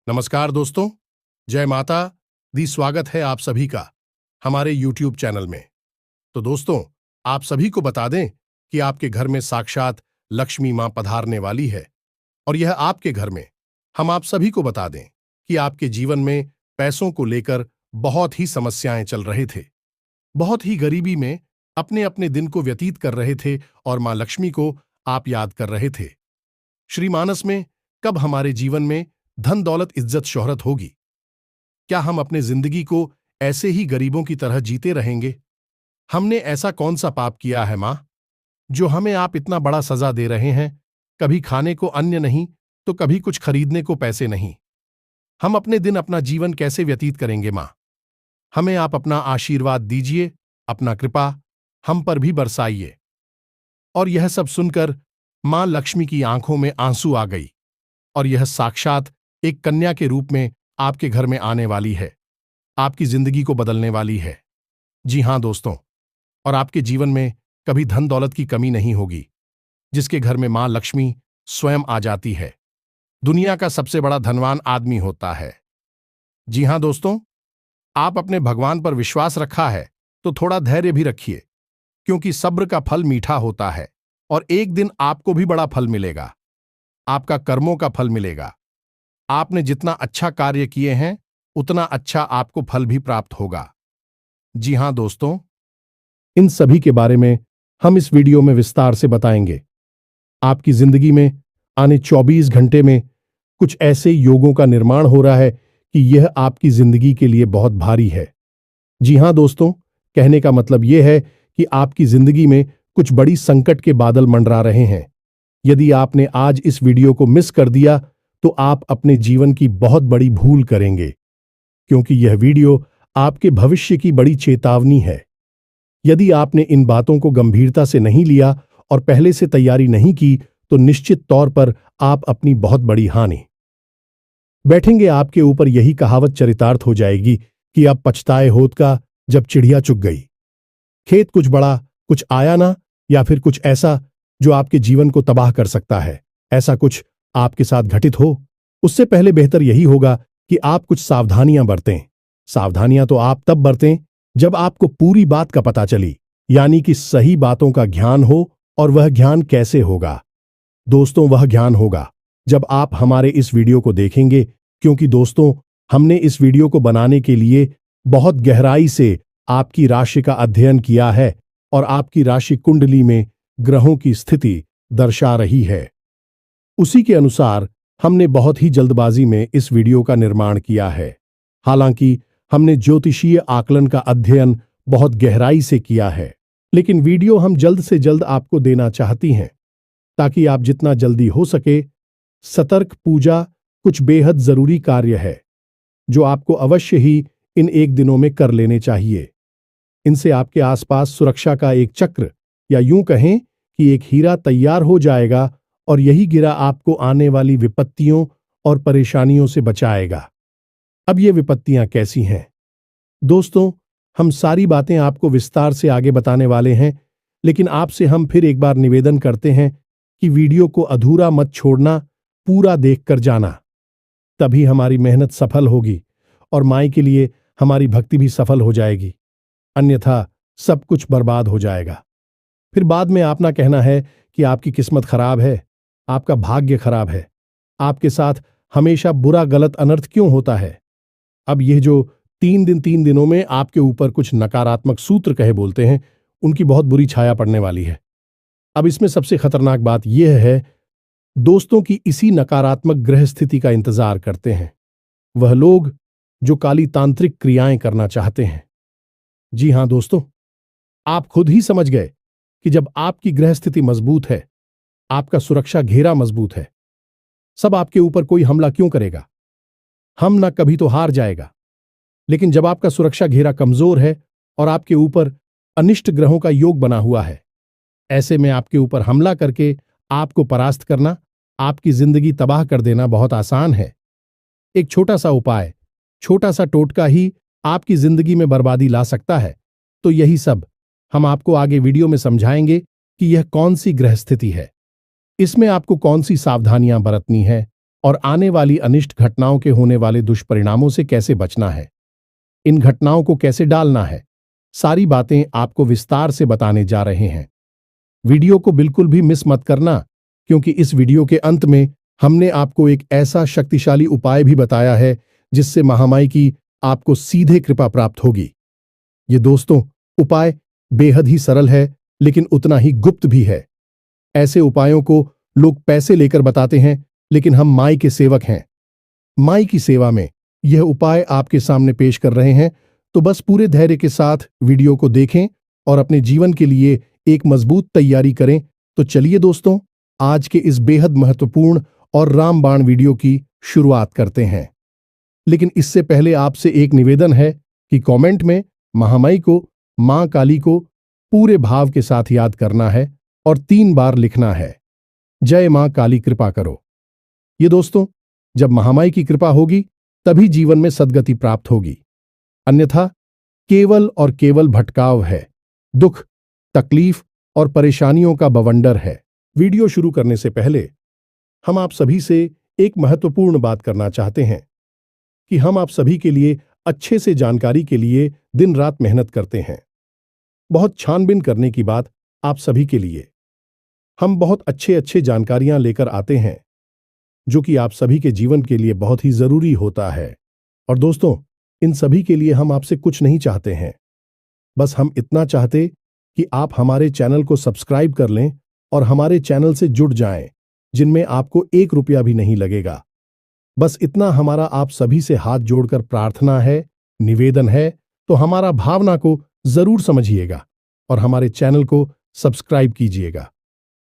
नमस्कार दोस्तों। जय माता दी। स्वागत है आप सभी का हमारे YouTube चैनल में। तो दोस्तों, आप सभी को बता दें कि आपके घर में साक्षात लक्ष्मी मां पधारने वाली है। और यह आपके घर में हम आप सभी को बता दें कि आपके जीवन में पैसों को लेकर बहुत ही समस्याएं चल रहे थे, बहुत ही गरीबी में अपने अपने दिन को व्यतीत कर रहे थे और मां लक्ष्मी को आप याद कर रहे थे। श्रीमानस में कब हमारे जीवन में धन दौलत इज्जत शोहरत होगी? क्या हम अपने जिंदगी को ऐसे ही गरीबों की तरह जीते रहेंगे? हमने ऐसा कौन सा पाप किया है मां, जो हमें आप इतना बड़ा सजा दे रहे हैं? कभी खाने को अन्न नहीं तो कभी कुछ खरीदने को पैसे नहीं। हम अपने दिन अपना जीवन कैसे व्यतीत करेंगे मां? हमें आप अपना आशीर्वाद दीजिए, अपना कृपा हम पर भी बरसाइए। और यह सब सुनकर मां लक्ष्मी की आंखों में आंसू आ गई और यह साक्षात एक कन्या के रूप में आपके घर में आने वाली है, आपकी जिंदगी को बदलने वाली है। जी हां दोस्तों, और आपके जीवन में कभी धन दौलत की कमी नहीं होगी। जिसके घर में मां लक्ष्मी स्वयं आ जाती है, दुनिया का सबसे बड़ा धनवान आदमी होता है। जी हां दोस्तों, आप अपने भगवान पर विश्वास रखा है तो थोड़ा धैर्य भी रखिए, क्योंकि सब्र का फल मीठा होता है और एक दिन आपको भी बड़ा फल मिलेगा। आपका कर्मों का फल मिलेगा। आपने जितना अच्छा कार्य किए हैं उतना अच्छा आपको फल भी प्राप्त होगा। जी हां दोस्तों, इन सभी के बारे में हम इस वीडियो में विस्तार से बताएंगे। आपकी जिंदगी में आने 24 घंटे में कुछ ऐसे योगों का निर्माण हो रहा है कि यह आपकी जिंदगी के लिए बहुत भारी है। जी हां दोस्तों, कहने का मतलब यह है कि आपकी जिंदगी में कुछ बड़ी संकट के बादल मंडरा रहे हैं। यदि आपने आज इस वीडियो को मिस कर दिया तो आप अपने जीवन की बहुत बड़ी भूल करेंगे, क्योंकि यह वीडियो आपके भविष्य की बड़ी चेतावनी है। यदि आपने इन बातों को गंभीरता से नहीं लिया और पहले से तैयारी नहीं की तो निश्चित तौर पर आप अपनी बहुत बड़ी हानि बैठेंगे। आपके ऊपर यही कहावत चरितार्थ हो जाएगी कि अब पछताए होत का जब चिड़िया चुग गई। खेत कुछ बड़ा कुछ आया ना, या फिर कुछ ऐसा जो आपके जीवन को तबाह कर सकता है, ऐसा कुछ आपके साथ घटित हो, उससे पहले बेहतर यही होगा कि आप कुछ सावधानियां बरतें। सावधानियां तो आप तब बरतें जब आपको पूरी बात का पता चली, यानी कि सही बातों का ज्ञान हो। और वह ज्ञान कैसे होगा दोस्तों? वह ज्ञान होगा जब आप हमारे इस वीडियो को देखेंगे, क्योंकि दोस्तों, हमने इस वीडियो को बनाने के लिए बहुत गहराई से आपकी राशि का अध्ययन किया है और आपकी राशि कुंडली में ग्रहों की स्थिति दर्शा रही है। उसी के अनुसार हमने बहुत ही जल्दबाजी में इस वीडियो का निर्माण किया है। हालांकि हमने ज्योतिषीय आकलन का अध्ययन बहुत गहराई से किया है, लेकिन वीडियो हम जल्द से जल्द आपको देना चाहती हैं, ताकि आप जितना जल्दी हो सके सतर्क पूजा कुछ बेहद जरूरी कार्य है जो आपको अवश्य ही इन एक दिनों में कर लेने चाहिए। इनसे आपके आसपास सुरक्षा का एक चक्र, या यूं कहें कि एक हीरा तैयार हो जाएगा और यही गिरा आपको आने वाली विपत्तियों और परेशानियों से बचाएगा। अब ये विपत्तियां कैसी हैं दोस्तों? हम सारी बातें आपको विस्तार से आगे बताने वाले हैं, लेकिन आपसे हम फिर एक बार निवेदन करते हैं कि वीडियो को अधूरा मत छोड़ना, पूरा देखकर जाना। तभी हमारी मेहनत सफल होगी और माई के लिए हमारी भक्ति भी सफल हो जाएगी। अन्यथा सब कुछ बर्बाद हो जाएगा। फिर बाद में आप ना कहना है कि आपकी किस्मत खराब है, आपका भाग्य खराब है, आपके साथ हमेशा बुरा गलत अनर्थ क्यों होता है। अब यह जो 3 दिनों में आपके ऊपर कुछ नकारात्मक सूत्र कहे बोलते हैं, उनकी बहुत बुरी छाया पड़ने वाली है। अब इसमें सबसे खतरनाक बात यह है दोस्तों कि इसी नकारात्मक ग्रह स्थिति का इंतजार करते हैं वह लोग जो काली तांत्रिक क्रियाएं करना चाहते हैं। जी हां दोस्तों, आप खुद ही समझ गए कि जब आपकी ग्रह स्थिति मजबूत है, आपका सुरक्षा घेरा मजबूत है, सब आपके ऊपर कोई हमला क्यों करेगा? हम ना कभी तो हार जाएगा। लेकिन जब आपका सुरक्षा घेरा कमजोर है और आपके ऊपर अनिष्ट ग्रहों का योग बना हुआ है, ऐसे में आपके ऊपर हमला करके आपको परास्त करना, आपकी जिंदगी तबाह कर देना बहुत आसान है। एक छोटा सा उपाय, छोटा सा टोटका ही आपकी जिंदगी में बर्बादी ला सकता है। तो यही सब हम आपको आगे वीडियो में समझाएंगे कि यह कौन सी ग्रह स्थिति है, इसमें आपको कौन सी सावधानियां बरतनी है और आने वाली अनिष्ट घटनाओं के होने वाले दुष्परिणामों से कैसे बचना है, इन घटनाओं को कैसे डालना है, सारी बातें आपको विस्तार से बताने जा रहे हैं। वीडियो को बिल्कुल भी मिस मत करना, क्योंकि इस वीडियो के अंत में हमने आपको एक ऐसा शक्तिशाली उपाय भी बताया है जिससे महामाई की आपको सीधे कृपा प्राप्त होगी। ये दोस्तों, उपाय बेहद ही सरल है, लेकिन उतना ही गुप्त भी है। ऐसे उपायों को लोग पैसे लेकर बताते हैं, लेकिन हम माई के सेवक हैं। माई की सेवा में यह उपाय आपके सामने पेश कर रहे हैं, तो बस पूरे धैर्य के साथ वीडियो को देखें और अपने जीवन के लिए एक मजबूत तैयारी करें। तो चलिए दोस्तों, आज के इस बेहद महत्वपूर्ण और रामबाण वीडियो की शुरुआत करते हैं। लेकिन इससे पहले आपसे एक निवेदन है कि कमेंट में महामाई को, मां काली को पूरे भाव के साथ याद करना है और 3 बार लिखना है, जय मां काली कृपा करो। ये दोस्तों, जब महामाई की कृपा होगी तभी जीवन में सद्गति प्राप्त होगी, अन्यथा केवल और केवल भटकाव है, दुख, तकलीफ और परेशानियों का बवंडर है। वीडियो शुरू करने से पहले हम आप सभी से एक महत्वपूर्ण बात करना चाहते हैं कि हम आप सभी के लिए अच्छे से जानकारी के लिए दिन रात मेहनत करते हैं। बहुत छानबीन करने की बात आप सभी के लिए हम बहुत अच्छे जानकारियां लेकर आते हैं, जो कि आप सभी के जीवन के लिए बहुत ही जरूरी होता है। और दोस्तों, इन सभी के लिए हम आपसे कुछ नहीं चाहते हैं, बस हम इतना चाहते कि आप हमारे चैनल को सब्सक्राइब कर लें और हमारे चैनल से जुड़ जाएं, जिनमें आपको 1 रुपया भी नहीं लगेगा। बस इतना हमारा आप सभी से हाथ जोड़कर प्रार्थना है, निवेदन है। तो हमारा भावना को जरूर समझिएगा और हमारे चैनल को सब्सक्राइब कीजिएगा।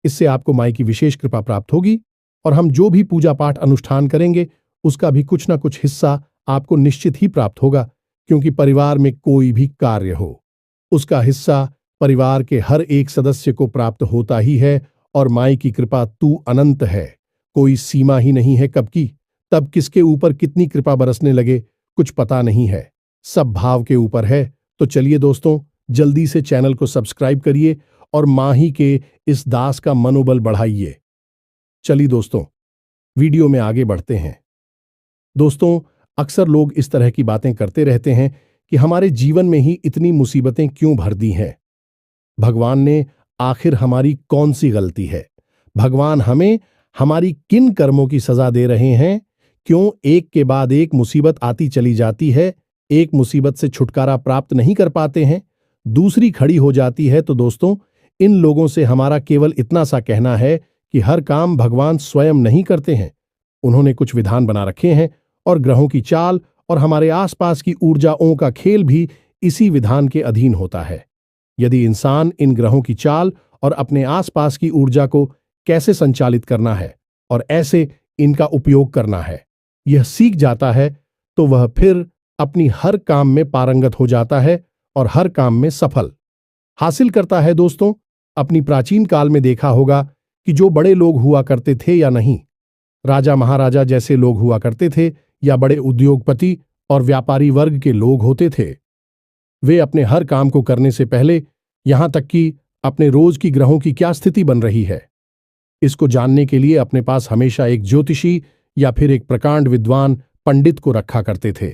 इससे आपको माई की विशेष कृपा प्राप्त होगी और हम जो भी पूजा पाठ अनुष्ठान करेंगे उसका भी कुछ ना कुछ हिस्सा आपको निश्चित ही प्राप्त होगा, क्योंकि परिवार में कोई भी कार्य हो उसका हिस्सा परिवार के हर एक सदस्य को प्राप्त होता ही है। और माई की कृपा तू अनंत है, कोई सीमा ही नहीं है कब की, तब किसके ऊपर कितनी कृपा बरसने लगे कुछ पता नहीं है, सब भाव के ऊपर है। तो चलिए दोस्तों, जल्दी से चैनल को सब्सक्राइब करिए और मां ही के इस दास का मनोबल बढ़ाइए। चलिए दोस्तों, वीडियो में आगे बढ़ते हैं। दोस्तों, अक्सर लोग इस तरह की बातें करते रहते हैं कि हमारे जीवन में ही इतनी मुसीबतें क्यों भर दी हैं, भगवान ने आखिर हमारी कौन सी गलती है, भगवान हमें हमारी किन कर्मों की सजा दे रहे हैं, क्यों एक के बाद एक मुसीबत आती चली जाती है, एक मुसीबत से छुटकारा प्राप्त नहीं कर पाते हैं, दूसरी खड़ी हो जाती है। तो दोस्तों, इन लोगों से हमारा केवल इतना सा कहना है कि हर काम भगवान स्वयं नहीं करते हैं, उन्होंने कुछ विधान बना रखे हैं और ग्रहों की चाल और हमारे आसपास की ऊर्जाओं का खेल भी इसी विधान के अधीन होता है। यदि इंसान इन ग्रहों की चाल और अपने आसपास की ऊर्जा को कैसे संचालित करना है और ऐसे इनका उपयोग करना है यह सीख जाता है, तो वह फिर अपनी हर काम में पारंगत हो जाता है और हर काम में सफल हासिल करता है। दोस्तों, अपनी प्राचीन काल में देखा होगा कि जो बड़े लोग हुआ करते थे या नहीं, राजा महाराजा जैसे लोग हुआ करते थे या बड़े उद्योगपति और व्यापारी वर्ग के लोग होते थे, वे अपने हर काम को करने से पहले, यहां तक कि अपने रोज की ग्रहों की क्या स्थिति बन रही है, इसको जानने के लिए अपने पास हमेशा एक ज्योतिषी या फिर एक प्रकांड विद्वान पंडित को रखा करते थे।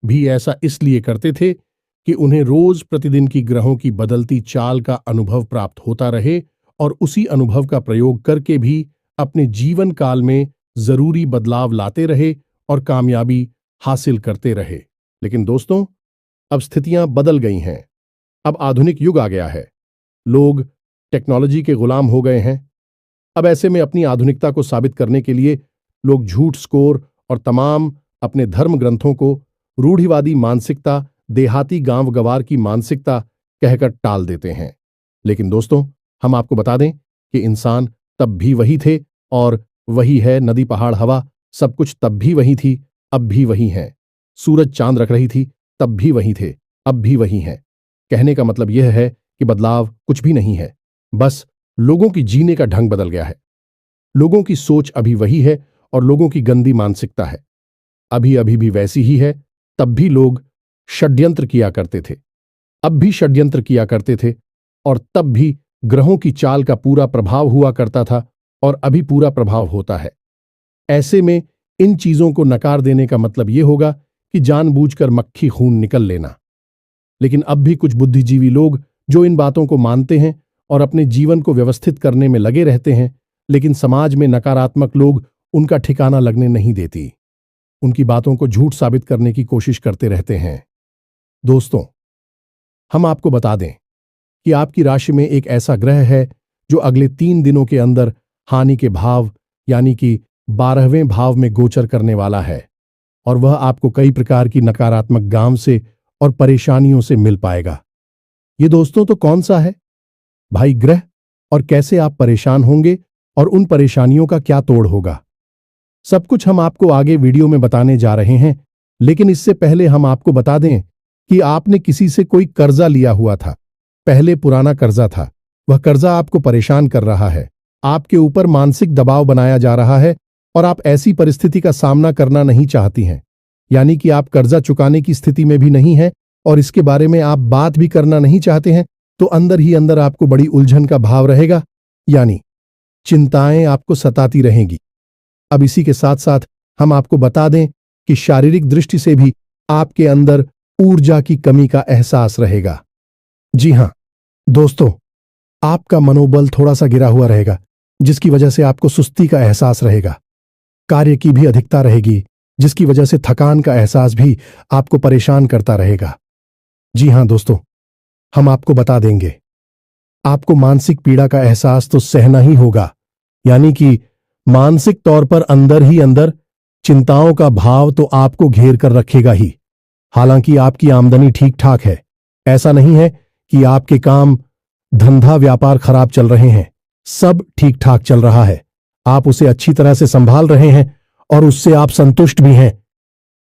भी ऐसा इसलिए करते थे कि उन्हें रोज प्रतिदिन की ग्रहों की बदलती चाल का अनुभव प्राप्त होता रहे और उसी अनुभव का प्रयोग करके भी अपने जीवन काल में जरूरी बदलाव लाते रहे और कामयाबी हासिल करते रहे। लेकिन दोस्तों, अब स्थितियां बदल गई हैं, अब आधुनिक युग आ गया है, लोग टेक्नोलॉजी के गुलाम हो गए हैं। अब ऐसे में अपनी आधुनिकता को साबित करने के लिए लोग झूठ स्कोर और तमाम अपने धर्म ग्रंथों को रूढ़िवादी मानसिकता, देहाती गांव गवार की मानसिकता कहकर टाल देते हैं। लेकिन दोस्तों, हम आपको बता दें कि इंसान तब भी वही थे और वही है, नदी पहाड़ हवा सब कुछ तब भी वही थी, अब भी वही है। सूरज चांद रख रही थी, तब भी वही थे, अब भी वही हैं। कहने का मतलब यह है कि बदलाव कुछ भी नहीं है, बस लोगों की जीने का ढंग बदल गया है। लोगों की सोच अभी वही है और लोगों की गंदी मानसिकता है अभी भी वैसी ही है। तब भी लोग षड्यंत्र किया करते थे, अब भी षड्यंत्र किया करते थे, और तब भी ग्रहों की चाल का पूरा प्रभाव हुआ करता था और अभी पूरा प्रभाव होता है। ऐसे में इन चीजों को नकार देने का मतलब यह होगा कि जानबूझकर मक्खी खून निकल लेना। लेकिन अब भी कुछ बुद्धिजीवी लोग जो इन बातों को मानते हैं और अपने जीवन को व्यवस्थित करने में लगे रहते हैं, लेकिन समाज में नकारात्मक लोग उनका ठिकाना लगने नहीं देती, उनकी बातों को झूठ साबित करने की कोशिश करते रहते हैं। दोस्तों, हम आपको बता दें कि आपकी राशि में एक ऐसा ग्रह है जो अगले 3 दिनों के अंदर हानि के भाव यानी कि 12वें भाव में गोचर करने वाला है, और वह आपको कई प्रकार की नकारात्मक गांव से और परेशानियों से मिल पाएगा। ये दोस्तों तो कौन सा है भाई ग्रह, और कैसे आप परेशान होंगे और उन परेशानियों का क्या तोड़ होगा, सब कुछ हम आपको आगे वीडियो में बताने जा रहे हैं। लेकिन इससे पहले हम आपको बता दें कि आपने किसी से कोई कर्जा लिया हुआ था, पहले पुराना कर्जा था, वह कर्जा आपको परेशान कर रहा है, आपके ऊपर मानसिक दबाव बनाया जा रहा है और आप ऐसी परिस्थिति का सामना करना नहीं चाहती हैं, यानी कि आप कर्जा चुकाने की स्थिति में भी नहीं है और इसके बारे में आप बात भी करना नहीं चाहते हैं, तो अंदर ही अंदर आपको बड़ी उलझन का भाव रहेगा, यानी चिंताएं आपको सताती रहेंगी। अब इसी के साथ साथ हम आपको बता दें कि शारीरिक दृष्टि से भी आपके अंदर ऊर्जा की कमी का एहसास रहेगा। जी हां दोस्तों, आपका मनोबल थोड़ा सा गिरा हुआ रहेगा, जिसकी वजह से आपको सुस्ती का एहसास रहेगा। कार्य की भी अधिकता रहेगी, जिसकी वजह से थकान का एहसास भी आपको परेशान करता रहेगा। जी हां दोस्तों, हम आपको बता देंगे, आपको मानसिक पीड़ा का एहसास तो सहना ही होगा, यानी कि मानसिक तौर पर अंदर ही अंदर चिंताओं का भाव तो आपको घेर कर रखेगा ही। हालांकि आपकी आमदनी ठीक ठाक है, ऐसा नहीं है कि आपके काम धंधा व्यापार खराब चल रहे हैं, सब ठीक ठाक चल रहा है, आप उसे अच्छी तरह से संभाल रहे हैं और उससे आप संतुष्ट भी हैं।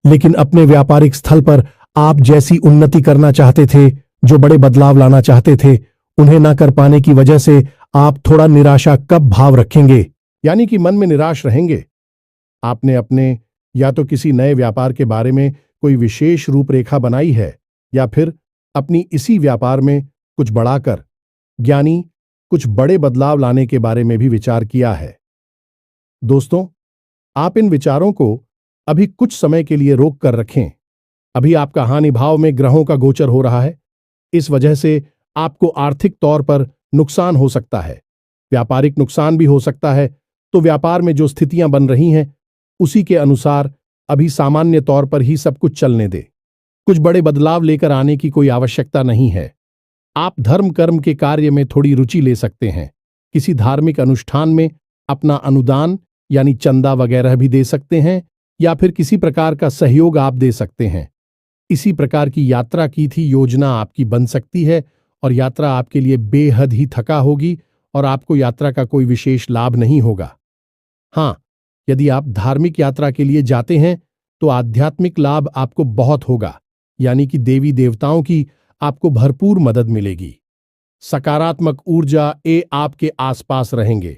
लेकिन अपने व्यापारिक स्थल पर आप जैसी उन्नति करना चाहते थे, जो बड़े बदलाव लाना चाहते थे, उन्हें ना कर पाने की वजह से आप थोड़ा निराशा कब भाव रखेंगे, यानी कि मन में निराश रहेंगे। आपने अपने या तो किसी नए व्यापार के बारे में कोई विशेष रूपरेखा बनाई है, या फिर अपनी इसी व्यापार में कुछ बढ़ाकर यानी कुछ बड़े बदलाव लाने के बारे में भी विचार किया है। दोस्तों, आप इन विचारों को अभी कुछ समय के लिए रोक कर रखें। अभी आपका हानि भाव में ग्रहों का गोचर हो रहा है, इस वजह से आपको आर्थिक तौर पर नुकसान हो सकता है, व्यापारिक नुकसान भी हो सकता है। तो व्यापार में जो स्थितियां बन रही हैं उसी के अनुसार अभी सामान्य तौर पर ही सब कुछ चलने दे, कुछ बड़े बदलाव लेकर आने की कोई आवश्यकता नहीं है। आप धर्म कर्म के कार्य में थोड़ी रुचि ले सकते हैं, किसी धार्मिक अनुष्ठान में अपना अनुदान यानी चंदा वगैरह भी दे सकते हैं, या फिर किसी प्रकार का सहयोग आप दे सकते हैं। इसी प्रकार की यात्रा की थी योजना आपकी बन सकती है, और यात्रा आपके लिए बेहद ही थका होगी और आपको यात्रा का कोई विशेष लाभ नहीं होगा। हाँ, यदि आप धार्मिक यात्रा के लिए जाते हैं तो आध्यात्मिक लाभ आपको बहुत होगा, यानी कि देवी देवताओं की आपको भरपूर मदद मिलेगी। सकारात्मक ऊर्जा आपके आसपास रहेंगे।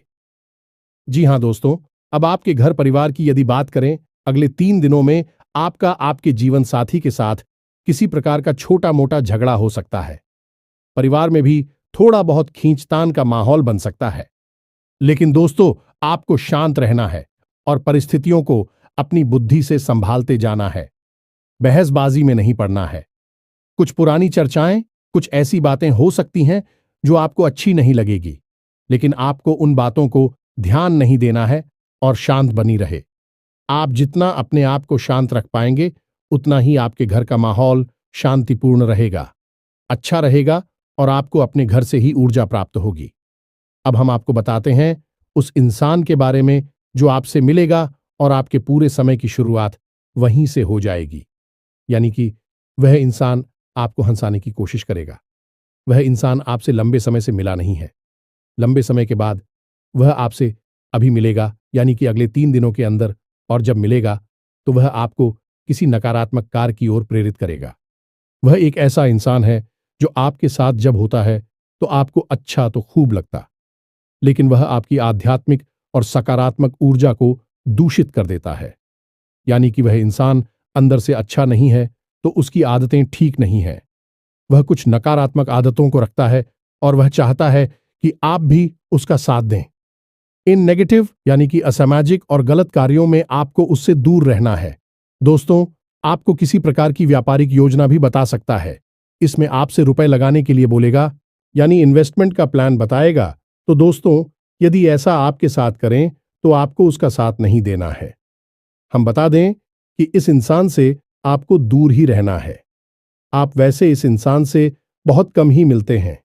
जी हां दोस्तों, अब आपके घर परिवार की यदि बात करें, अगले 3 दिनों में आपका आपके जीवन साथी के साथ किसी प्रकार का छोटा मोटा झगड़ा हो सकता है। परिवार में भी थोड़ा बहुत खींचतान का माहौल बन सकता है। लेकिन दोस्तों, आपको शांत रहना है और परिस्थितियों को अपनी बुद्धि से संभालते जाना है, बहसबाजी में नहीं पड़ना है। कुछ पुरानी चर्चाएं, कुछ ऐसी बातें हो सकती हैं जो आपको अच्छी नहीं लगेगी, लेकिन आपको उन बातों को ध्यान नहीं देना है और शांत बनी रहे। आप जितना अपने आप को शांत रख पाएंगे, उतना ही आपके घर का माहौल शांतिपूर्ण रहेगा, अच्छा रहेगा, और आपको अपने घर से ही ऊर्जा प्राप्त होगी। अब हम आपको बताते हैं उस इंसान के बारे में जो आपसे मिलेगा, और आपके पूरे समय की शुरुआत वहीं से हो जाएगी, यानी कि वह इंसान आपको हंसाने की कोशिश करेगा। वह इंसान आपसे लंबे समय से मिला नहीं है, लंबे समय के बाद वह आपसे अभी मिलेगा, यानी कि अगले 3 दिनों के अंदर, और जब मिलेगा तो वह आपको किसी नकारात्मक कार्य की ओर प्रेरित करेगा। वह एक ऐसा इंसान है जो आपके साथ जब होता है तो आपको अच्छा तो खूब लगता, लेकिन वह आपकी आध्यात्मिक और सकारात्मक ऊर्जा को दूषित कर देता है। यानी कि वह इंसान अंदर से अच्छा नहीं है, तो उसकी आदतें ठीक नहीं हैं। वह कुछ नकारात्मक आदतों को रखता है और वह चाहता है कि आप भी उसका साथ दें। इन नेगेटिव यानी कि असामाजिक और गलत कार्यों में आपको उससे दूर रहना है। दोस्तों, आपको किसी प्रकार की व्यापारिक योजना भी बता सकता है। इसमें आपसे रुपए लगाने के लिए बोलेगा, यानी इन्वेस्टमेंट का प्लान बताएगा। तो दोस्तों, यदि ऐसा आपके साथ करें तो आपको उसका साथ नहीं देना है। हम बता दें कि इस इंसान से आपको दूर ही रहना है। आप वैसे इस इंसान से बहुत कम ही मिलते हैं।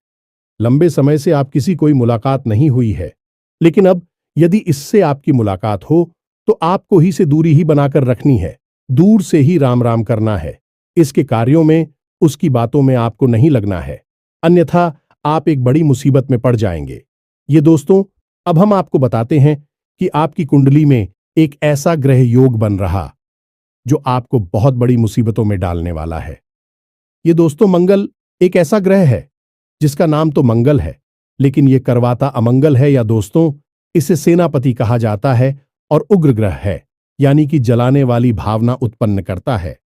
लंबे समय से आप किसी कोई मुलाकात नहीं हुई है, लेकिन अब यदि इससे आपकी मुलाकात हो तो आपको ही से दूरी ही बनाकर रखनी है। दूर से ही राम राम करना है। इसके कार्यों में, उसकी बातों में आपको नहीं लगना है, अन्यथा आप एक बड़ी मुसीबत में पड़ जाएंगे। ये दोस्तों, अब हम आपको बताते हैं कि आपकी कुंडली में एक ऐसा ग्रह योग बन रहा जो आपको बहुत बड़ी मुसीबतों में डालने वाला है। ये दोस्तों, मंगल एक ऐसा ग्रह है जिसका नाम तो मंगल है, लेकिन ये करवाता अमंगल है। या दोस्तों, इसे सेनापति कहा जाता है और उग्र ग्रह है, यानी कि जलाने वाली भावना उत्पन्न करता है।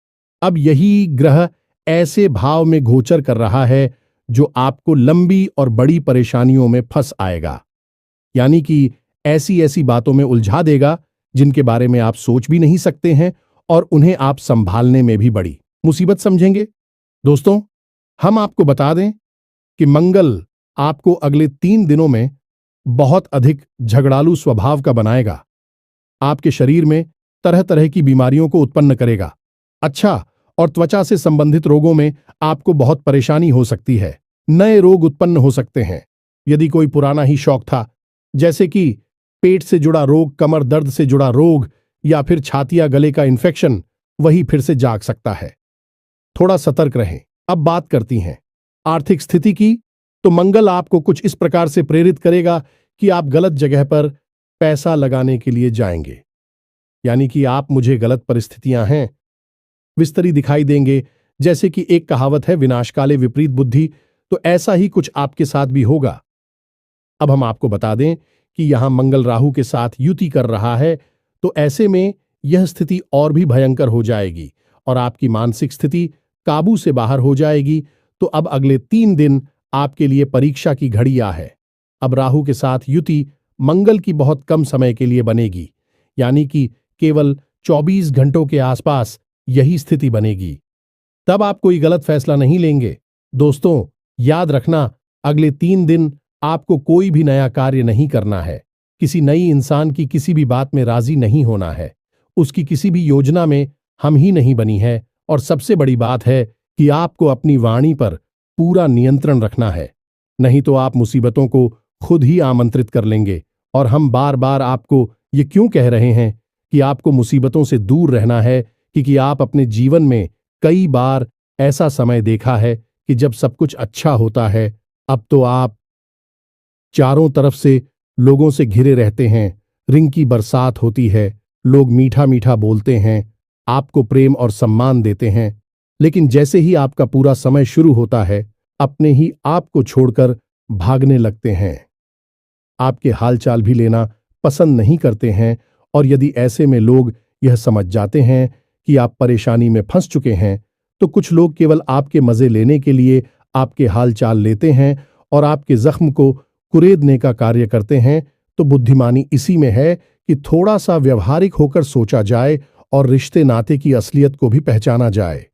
अब यही ग्रह ऐसे भाव में गोचर कर रहा है जो आपको लंबी और बड़ी परेशानियों में फंस आएगा, यानी कि ऐसी ऐसी बातों में उलझा देगा जिनके बारे में आप सोच भी नहीं सकते हैं और उन्हें आप संभालने में भी बड़ी मुसीबत समझेंगे। दोस्तों, हम आपको बता दें कि मंगल आपको अगले 3 दिनों में बहुत अधिक झगड़ालू स्वभाव का बनाएगा। आपके शरीर में तरह तरह की बीमारियों को उत्पन्न करेगा। अच्छा, और त्वचा से संबंधित रोगों में आपको बहुत परेशानी हो सकती है। नए रोग उत्पन्न हो सकते हैं। यदि कोई पुराना ही शौक था, जैसे कि पेट से जुड़ा रोग, कमर दर्द से जुड़ा रोग या फिर छाती या गले का इन्फेक्शन, वही फिर से जाग सकता है। थोड़ा सतर्क रहें। अब बात करती हैं आर्थिक स्थिति की। तो मंगल आपको कुछ इस प्रकार से प्रेरित करेगा कि आप गलत जगह पर पैसा लगाने के लिए जाएंगे, यानी कि आप मुझे गलत परिस्थितियां हैं विस्तरी दिखाई देंगे। जैसे कि एक कहावत है, विनाशकाले विपरीत बुद्धि, तो ऐसा ही कुछ आपके साथ भी होगा। अब हम आपको बता दें कि यहां मंगल राहु के साथ युति कर रहा है, तो ऐसे में यह स्थिति और भी भयंकर हो जाएगी और आपकी मानसिक स्थिति काबू से बाहर हो जाएगी। तो अब अगले 3 दिन आपके लिए परीक्षा की घड़ी आ है। अब राहु के साथ युति मंगल की बहुत कम समय के लिए बनेगी, यानी कि केवल 24 घंटों के आसपास यही स्थिति बनेगी। तब आप कोई गलत फैसला नहीं लेंगे। दोस्तों, याद रखना, अगले 3 दिन आपको कोई भी नया कार्य नहीं करना है। किसी नई इंसान की किसी भी बात में राजी नहीं होना है। उसकी किसी भी योजना में हम ही नहीं बनी है। और सबसे बड़ी बात है कि आपको अपनी वाणी पर पूरा नियंत्रण रखना है, नहीं तो आप मुसीबतों को खुद ही आमंत्रित कर लेंगे। और हम बार बार आपको ये क्यों कह रहे हैं कि आपको मुसीबतों से दूर रहना है, क्योंकि आप अपने जीवन में कई बार ऐसा समय देखा है कि जब सब कुछ अच्छा होता है, अब तो आप चारों तरफ से लोगों से घिरे रहते हैं। रिंग की बरसात होती है, लोग मीठा मीठा बोलते हैं, आपको प्रेम और सम्मान देते हैं, लेकिन जैसे ही आपका पूरा समय शुरू होता है, अपने ही आपको छोड़कर भागने लगते हैं। आपके हालचाल भी लेना पसंद नहीं करते हैं। और यदि ऐसे में लोग यह समझ जाते हैं कि आप परेशानी में फंस चुके हैं, तो कुछ लोग केवल आपके मजे लेने के लिए आपके हालचाल लेते हैं और आपके जख्म को कुरेदने का कार्य करते हैं। तो बुद्धिमानी इसी में है कि थोड़ा सा व्यवहारिक होकर सोचा जाए और रिश्ते नाते की असलियत को भी पहचाना जाए।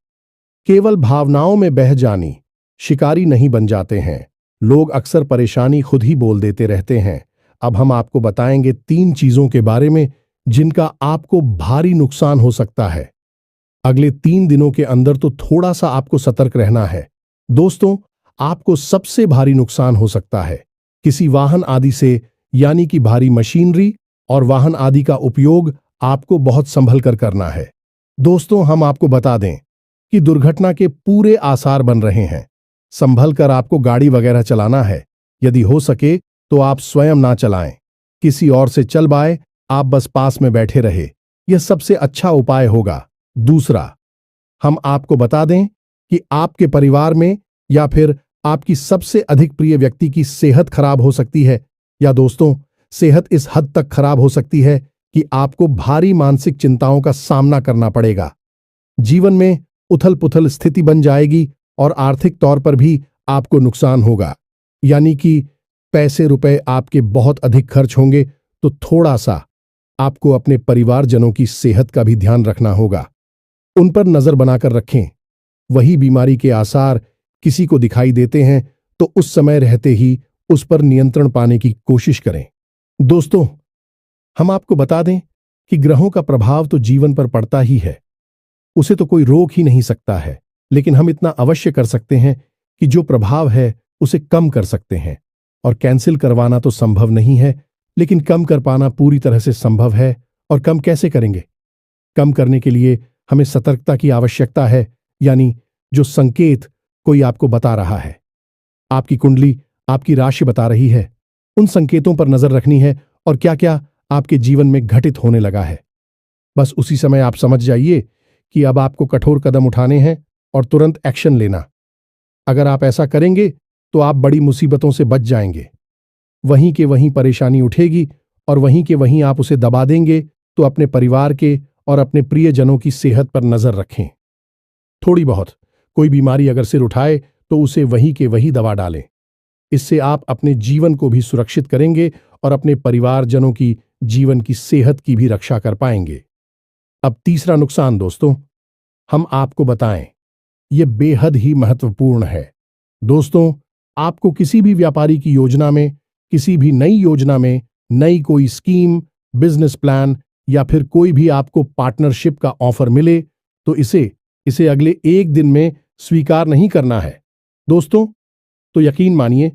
केवल भावनाओं में बह जानी शिकारी नहीं बन जाते हैं। लोग अक्सर परेशानी खुद ही बोल देते रहते हैं। अब हम आपको बताएंगे 3 चीजों के बारे में जिनका आपको भारी नुकसान हो सकता है। अगले 3 दिनों के अंदर तो थोड़ा सा आपको सतर्क रहना है। दोस्तों, आपको सबसे भारी नुकसान हो सकता है किसी वाहन आदि से, यानी कि भारी मशीनरी और वाहन आदि का उपयोग आपको बहुत संभल कर करना है। दोस्तों, हम आपको बता दें कि दुर्घटना के पूरे आसार बन रहे हैं। संभल कर आपको गाड़ी वगैरह चलाना है। यदि हो सके तो आप स्वयं ना चलाएं, किसी और से चलवाएं, आप बस पास में बैठे रहे, यह सबसे अच्छा उपाय होगा। दूसरा, हम आपको बता दें कि आपके परिवार में या फिर आपकी सबसे अधिक प्रिय व्यक्ति की सेहत खराब हो सकती है। या दोस्तों, सेहत इस हद तक खराब हो सकती है कि आपको भारी मानसिक चिंताओं का सामना करना पड़ेगा। जीवन में उथल पुथल स्थिति बन जाएगी और आर्थिक तौर पर भी आपको नुकसान होगा, यानी कि पैसे रुपए आपके बहुत अधिक खर्च होंगे। तो थोड़ा सा आपको अपने परिवारजनों की सेहत का भी ध्यान रखना होगा। उन पर नजर बनाकर रखें। वही बीमारी के आसार किसी को दिखाई देते हैं तो उस समय रहते ही उस पर नियंत्रण पाने की कोशिश करें। दोस्तों, हम आपको बता दें कि ग्रहों का प्रभाव तो जीवन पर पड़ता ही है, उसे तो कोई रोक ही नहीं सकता है, लेकिन हम इतना अवश्य कर सकते हैं कि जो प्रभाव है उसे कम कर सकते हैं। और कैंसिल करवाना तो संभव नहीं है, लेकिन कम कर पाना पूरी तरह से संभव है। और कम कैसे करेंगे? कम करने के लिए हमें सतर्कता की आवश्यकता है, यानी जो संकेत कोई आपको बता रहा है, आपकी कुंडली आपकी राशि बता रही है, उन संकेतों पर नजर रखनी है और क्या क्या आपके जीवन में घटित होने लगा है। बस उसी समय आप समझ जाइए कि अब आपको कठोर कदम उठाने हैं और तुरंत एक्शन लेना। अगर आप ऐसा करेंगे तो आप बड़ी मुसीबतों से बच जाएंगे। वहीं के वहीं परेशानी उठेगी और वहीं के वहीं आप उसे दबा देंगे। तो अपने परिवार के और अपने प्रियजनों की सेहत पर नजर रखें। थोड़ी बहुत कोई बीमारी अगर सिर उठाए तो उसे वहीं के वहीं दबा डालें। इससे आप अपने जीवन को भी सुरक्षित करेंगे और अपने परिवारजनों की जीवन की सेहत की भी रक्षा कर पाएंगे। अब तीसरा नुकसान दोस्तों, हम आपको बताएं, यह बेहद ही महत्वपूर्ण है। दोस्तों, आपको किसी भी व्यापारी की योजना में, किसी भी नई योजना में, नई कोई स्कीम, बिजनेस प्लान या फिर कोई भी आपको पार्टनरशिप का ऑफर मिले तो इसे अगले एक दिन में स्वीकार नहीं करना है। दोस्तों, तो यकीन मानिए,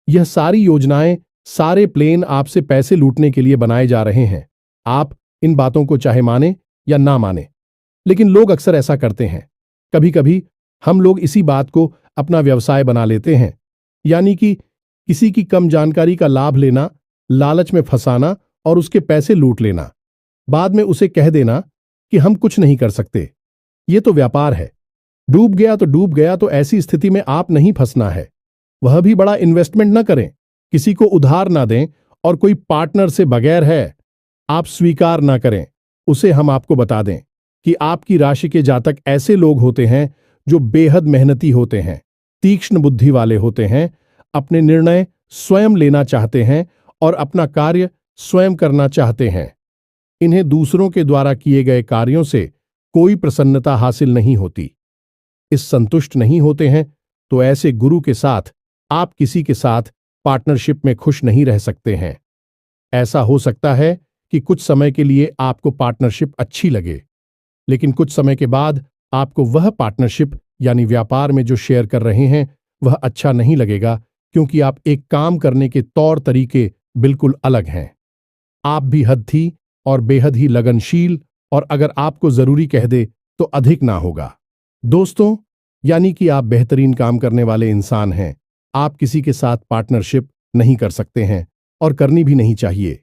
यह सारी योजनाएं, सारे प्लान आपसे पैसे लूटने के लिए बनाए जा रहे हैं। आप इन बातों को चाहे माने या ना माने, लेकिन लोग अक्सर ऐसा करते हैं। कभी कभी हम लोग इसी बात को अपना व्यवसाय बना लेते हैं, यानी कि किसी की कम जानकारी का लाभ लेना, लालच में फंसाना और उसके पैसे लूट लेना। बाद में उसे कह देना कि हम कुछ नहीं कर सकते। ये तो व्यापार है, डूब गया तो डूब गया। तो ऐसी स्थिति में आप नहीं फंसना है। वह भी बड़ा इन्वेस्टमेंट ना करें, किसी को उधार ना दें और कोई पार्टनर से बगैर है आप स्वीकार ना करें। उसे हम आपको बता दें कि आपकी राशि के जातक ऐसे लोग होते हैं जो बेहद मेहनती होते हैं, तीक्ष्ण बुद्धि वाले होते हैं, अपने निर्णय स्वयं लेना चाहते हैं और अपना कार्य स्वयं करना चाहते हैं। इन्हें दूसरों के द्वारा किए गए कार्यों से कोई प्रसन्नता हासिल नहीं होती। इस संतुष्ट नहीं होते हैं तो ऐसे गुरु के साथ आप किसी के साथ पार्टनरशिप में खुश नहीं रह सकते हैं। ऐसा हो सकता है कि कुछ समय के लिए आपको पार्टनरशिप अच्छी लगे, लेकिन कुछ समय के बाद आपको वह पार्टनरशिप यानी व्यापार में जो शेयर कर रहे हैं वह अच्छा नहीं लगेगा, क्योंकि आप एक काम करने के तौर तरीके बिल्कुल अलग हैं। आप भी हद और बेहद ही लगनशील, और अगर आपको जरूरी कह दे तो अधिक ना होगा। दोस्तों, यानी कि आप बेहतरीन काम करने वाले इंसान हैं। आप किसी के साथ पार्टनरशिप नहीं कर सकते हैं और करनी भी नहीं चाहिए।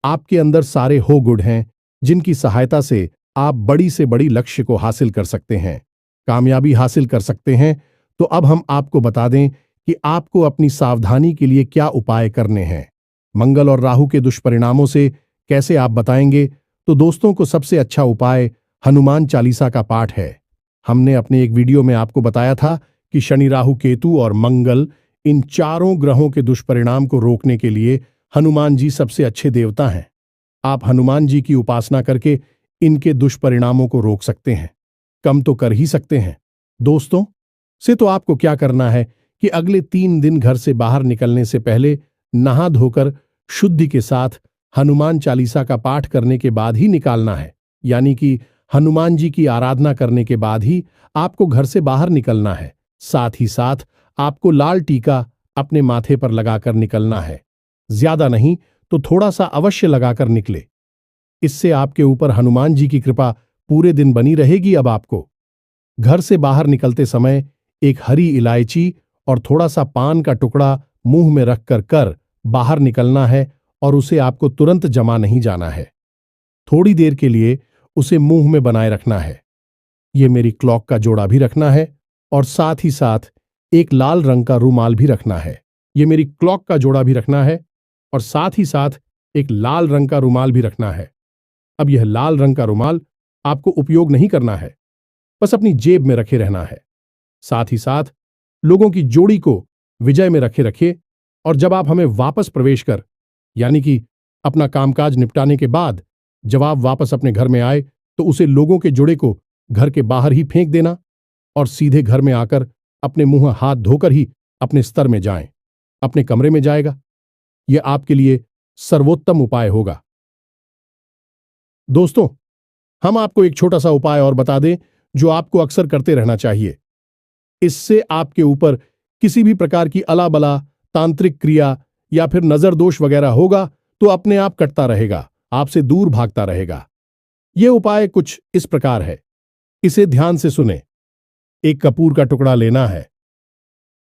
आपके अंदर सारे हो गुण हैं जिनकी सहायता से आप बड़ी से बड़ी लक्ष्य को हासिल कर सकते हैं, कामयाबी हासिल कर सकते हैं। तो अब हम आपको बता दें कि आपको अपनी सावधानी के लिए क्या उपाय करने हैं। मंगल और राहु के दुष्परिणामों से कैसे आप बताएंगे? तो दोस्तों को सबसे अच्छा उपाय हनुमान चालीसा का पाठ है। हमने अपने एक वीडियो में आपको बताया था कि शनि, राहु, केतु और मंगल, इन चारों ग्रहों के दुष्परिणाम को रोकने के लिए हनुमान जी सबसे अच्छे देवता हैं। आप हनुमान जी की उपासना करके इनके दुष्परिणामों को रोक सकते हैं, कम तो कर ही सकते हैं। दोस्तों से तो आपको क्या करना है कि अगले 3 दिन घर से बाहर निकलने से पहले नहा धोकर शुद्धि के साथ हनुमान चालीसा का पाठ करने के बाद ही निकालना है, यानी कि हनुमान जी की आराधना करने के बाद ही आपको घर से बाहर निकलना है। साथ ही साथ आपको लाल टीका अपने माथे पर लगाकर निकलना है। ज्यादा नहीं तो थोड़ा सा अवश्य लगाकर निकले। इससे आपके ऊपर हनुमान जी की कृपा पूरे दिन बनी रहेगी। अब आपको घर से बाहर निकलते समय एक हरी इलायची और थोड़ा सा पान का टुकड़ा मुंह में रखकर बाहर निकलना है और उसे आपको तुरंत जमा नहीं जाना है। थोड़ी देर के लिए उसे मुंह में बनाए रखना है। ये मेरी क्लॉक का जोड़ा भी रखना है और साथ ही साथ एक लाल रंग का रूमाल भी रखना है। ये मेरी क्लॉक का जोड़ा भी रखना है और साथ ही साथ एक लाल रंग का रूमाल भी रखना है। अब यह लाल रंग का रूमाल आपको उपयोग नहीं करना है, बस अपनी जेब में रखे रहना है। साथ ही साथ लोगों की जोड़ी को विजय में रखे रखिए और जब आप हमें वापस प्रवेश कर, यानी कि अपना कामकाज निपटाने के बाद जब आप वापस अपने घर में आए तो उसे लोगों के जोड़े को घर के बाहर ही फेंक देना और सीधे घर में आकर अपने मुंह हाथ धोकर ही अपने स्तर में जाएं, अपने कमरे में जाएगा। यह आपके लिए सर्वोत्तम उपाय होगा। दोस्तों, हम आपको एक छोटा सा उपाय और बता दें जो आपको अक्सर करते रहना चाहिए। इससे आपके ऊपर किसी भी प्रकार की अलाबला, तांत्रिक क्रिया या फिर नजर दोष वगैरह होगा तो अपने आप कटता रहेगा, आपसे दूर भागता रहेगा। यह उपाय कुछ इस प्रकार है, इसे ध्यान से सुने। एक कपूर का टुकड़ा लेना है।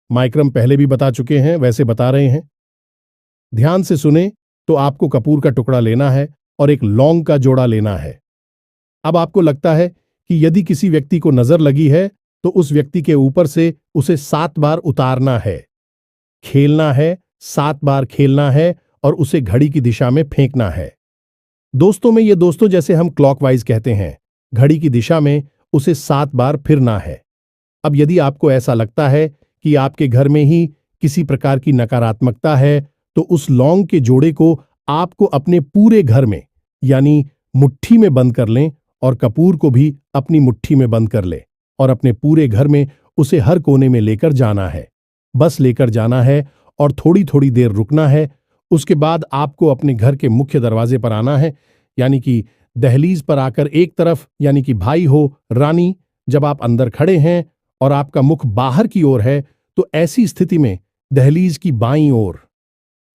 माइक्रम पहले भी बता चुके हैं, वैसे बता रहे हैं। ध्यान से सुने तो आपको कपूर का टुकड़ा लेना है और एक लौंग का जोड़ा लेना है। अब आपको लगता है कि यदि किसी व्यक्ति को नजर लगी है तो उस व्यक्ति के ऊपर से उसे 7 बार उतारना है, खेलना है, 7 बार खेलना है और उसे घड़ी की दिशा में फेंकना है। दोस्तों में ये दोस्तों जैसे हम क्लॉकवाइज कहते हैं, घड़ी की दिशा में उसे 7 बार फिरना है। अब यदि आपको ऐसा लगता है कि आपके घर में ही किसी प्रकार की नकारात्मकता है तो उस लौंग के जोड़े को आपको अपने पूरे घर में यानी मुट्ठी में बंद कर लें और कपूर को भी अपनी मुट्ठी में बंद कर ले और अपने पूरे घर में उसे हर कोने में लेकर जाना है। बस लेकर जाना है और थोड़ी थोड़ी देर रुकना है। उसके बाद आपको अपने घर के मुख्य दरवाजे पर आना है, यानी कि दहलीज पर आकर एक तरफ यानी कि भाई हो रानी, जब आप अंदर खड़े हैं और आपका मुख बाहर की ओर है तो ऐसी स्थिति में दहलीज की बाईं ओर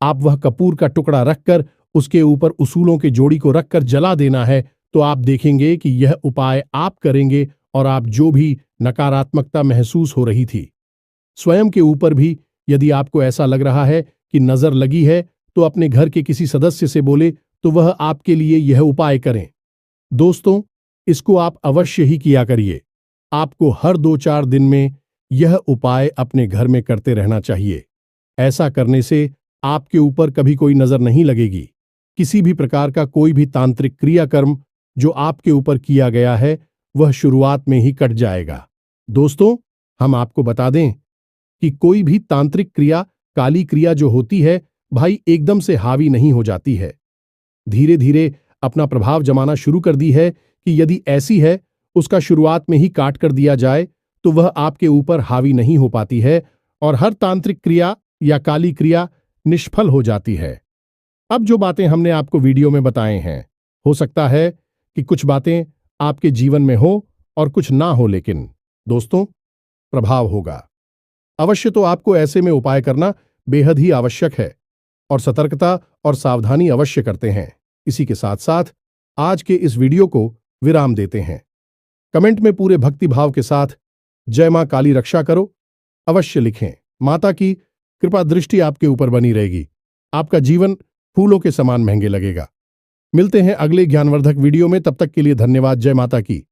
आप वह कपूर का टुकड़ा रखकर उसके ऊपर उसूलों के जोड़ी को रखकर जला देना है। तो आप देखेंगे कि यह उपाय आप करेंगे और आप जो भी नकारात्मकता महसूस हो रही थी स्वयं के ऊपर भी, यदि आपको ऐसा लग रहा है कि नजर लगी है तो अपने घर के किसी सदस्य से बोले तो वह आपके लिए यह उपाय करें। दोस्तों, इसको आप अवश्य ही किया करिए। आपको हर 2-4 दिन में यह उपाय अपने घर में करते रहना चाहिए। ऐसा करने से आपके ऊपर कभी कोई नजर नहीं लगेगी। किसी भी प्रकार का कोई भी तांत्रिक क्रियाकर्म जो आपके ऊपर किया गया है वह शुरुआत में ही कट जाएगा। दोस्तों, हम आपको बता दें कि कोई भी तांत्रिक क्रिया, काली क्रिया जो होती है भाई, एकदम से हावी नहीं हो जाती है। धीरे धीरे अपना प्रभाव जमाना शुरू कर दी है कि यदि ऐसी है उसका शुरुआत में ही काट कर दिया जाए तो वह आपके ऊपर हावी नहीं हो पाती है और हर तांत्रिक क्रिया या काली क्रिया निष्फल हो जाती है। अब जो बातें हमने आपको वीडियो में बताए हैं, हो सकता है कि कुछ बातें आपके जीवन में हो और कुछ ना हो, लेकिन दोस्तों प्रभाव होगा अवश्य। तो आपको ऐसे में उपाय करना बेहद ही आवश्यक है और सतर्कता और सावधानी अवश्य करते हैं। इसी के साथ साथ आज के इस वीडियो को विराम देते हैं। कमेंट में पूरे भक्ति भाव के साथ जय मां काली रक्षा करो अवश्य लिखें। माता की कृपा दृष्टि आपके ऊपर बनी रहेगी। आपका जीवन फूलों के समान महंगे लगेगा। मिलते हैं अगले ज्ञानवर्धक वीडियो में, तब तक के लिए धन्यवाद। जय माता की।